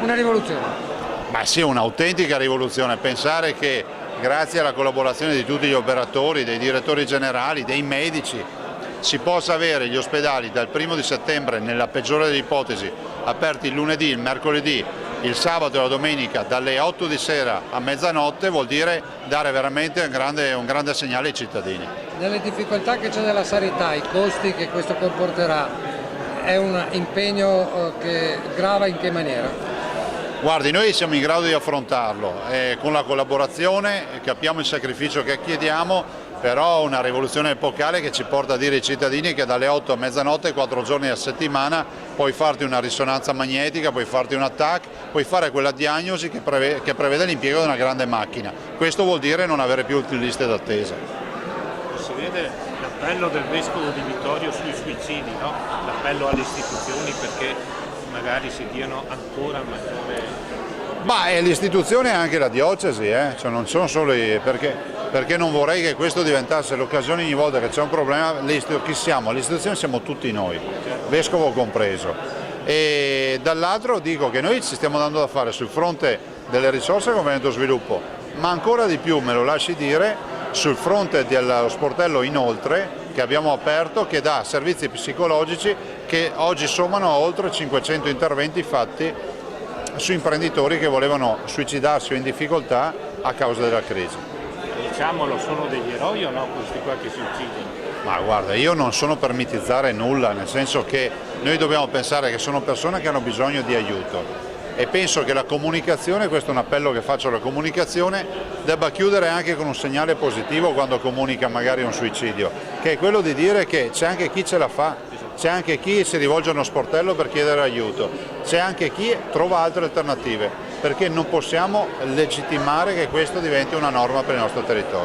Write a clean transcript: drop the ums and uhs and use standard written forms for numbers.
Una rivoluzione. Ma sì, un'autentica rivoluzione. Pensare che grazie alla collaborazione di tutti gli operatori, dei direttori generali, dei medici, si possa avere gli ospedali dal 1° di settembre, nella peggiore delle ipotesi, aperti il lunedì, il mercoledì, il sabato e la domenica dalle 8 di sera a mezzanotte, vuol dire dare veramente un grande segnale ai cittadini. Nelle difficoltà che c'è nella sanità, i costi che questo comporterà, è un impegno che grava in che maniera? Guardi, noi siamo in grado di affrontarlo con la collaborazione, capiamo il sacrificio che chiediamo, però una rivoluzione epocale che ci porta a dire ai cittadini che dalle 8 a mezzanotte, 4 giorni a settimana, puoi farti una risonanza magnetica, puoi farti un attacco, puoi fare quella diagnosi che prevede l'impiego di una grande macchina. Questo vuol dire non avere più liste d'attesa. Si vede l'appello del Vescovo di Vittorio sui suicidi, no? L'appello alle istituzioni perché magari si diano ancora maggiore... Ma l'istituzione è anche la diocesi, cioè non sono solo perché non vorrei che questo diventasse l'occasione ogni volta che c'è un problema. Chi siamo? L'istituzione siamo tutti noi, vescovo compreso. E dall'altro dico che noi ci stiamo dando da fare sul fronte delle risorse come Veneto Sviluppo, ma ancora di più, me lo lasci dire, sul fronte dello sportello Inoltre che abbiamo aperto, che dà servizi psicologici che oggi sommano a oltre 500 interventi fatti su imprenditori che volevano suicidarsi o in difficoltà a causa della crisi. Diciamolo, sono degli eroi o no questi qua che si uccidono? Ma guarda, io non sono per mitizzare nulla, nel senso che noi dobbiamo pensare che sono persone che hanno bisogno di aiuto e penso che la comunicazione, questo è un appello che faccio alla comunicazione, debba chiudere anche con un segnale positivo quando comunica magari un suicidio, che è quello di dire che c'è anche chi ce la fa. C'è anche chi si rivolge a uno sportello per chiedere aiuto, c'è anche chi trova altre alternative, perché non possiamo legittimare che questo diventi una norma per il nostro territorio.